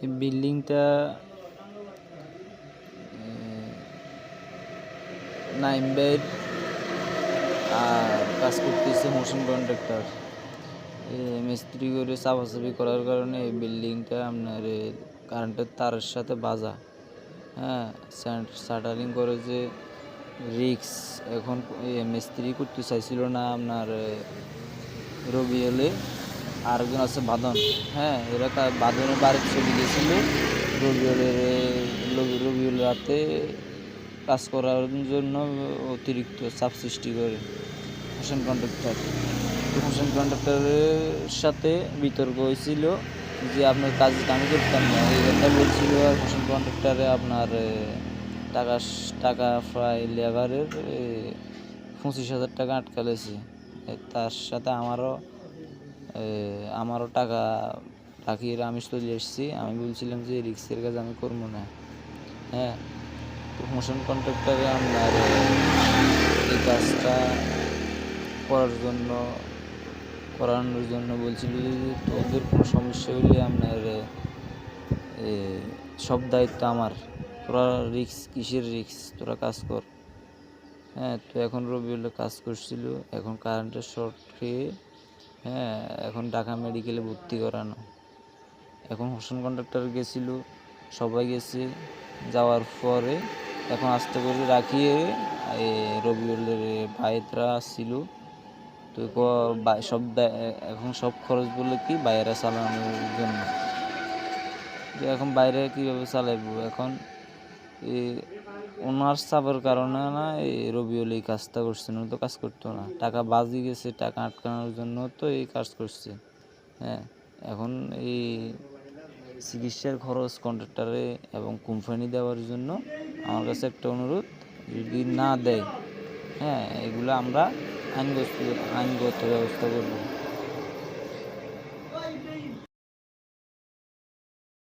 এই বিল্ডিংটা নাইম ভাইয়ের আর কাজ করতেছে মোশন কন্ট্রাক্টর। মিস্ত্রি করে চাপাচাপি করার কারণে এই বিল্ডিংটা আপনার কারেন্টের তারের সাথে বাজা। হ্যাঁ, শাটারিং করে যে রিক্স। এখন মিস্ত্রি করতে চাইছিল না আপনার রবিউলে, আরেকজন আছে বাদন। হ্যাঁ, এরা বাদনের বাড়িতে চলে গেছিল রবিউল রাতে কাজ করার জন্য অতিরিক্ত চাপ সৃষ্টি করে হোসেন কন্ট্রাক্টরের সাথে বিতর্ক হয়েছিল যে আপনার কাজটা আমি করতাম না, এই কথা বলছিল। আর হোসেন কন্ট্রাক্টরে আপনার টাকা প্রায় লেবারের 25,000 টাকা আটকালেছে। তার সাথে আমারও টাকা রাখিয়ে আমি চলে এসেছি। আমি বলছিলাম যে রিক্সের কাজ আমি করবো না। হ্যাঁ, তো মোশন কন্ট্রাক্টরে আপনার এই কাজটা করানোর জন্য বলছিল যে তোদের কোনো সমস্যা হলে আপনার সব দায়িত্ব আমার, তোরা রিক্স কিসের রিক্স, তোরা কাজ কর। হ্যাঁ, তো এখন রবিউল কাজ করছিল, এখন কারেন্টের শর্ট খেয়ে এখন ঢাকা মেডিকেলে ভর্তি করানো। এখন হোসেন কন্ট্রাক্টর গেছিল, সবাই গেছে, যাওয়ার পরে এখন আস্তে করে রাখিয়ে রবিউলের ভাইয়েরা আসছিল। তো এখন সব খরচ বলে কি বাইরে চালানোর জন্য। তো এখন বাইরে কীভাবে চালাইবো? এখন ওনার চাপের কারণে না রবিউল এই কাজটা করছে, না তো কাজ করতো না। টাকা বাজি গেছে, টাকা আটকানোর জন্য তো এই কাজ করছে। হ্যাঁ, এখন এই চিকিৎসার খরচ কন্ট্রাক্টরে এবং কোম্পানি দেওয়ার জন্য আমার কাছে একটা অনুরোধ, যদি না দেয় এগুলো আমরা আইনগত ব্যবস্থা করব।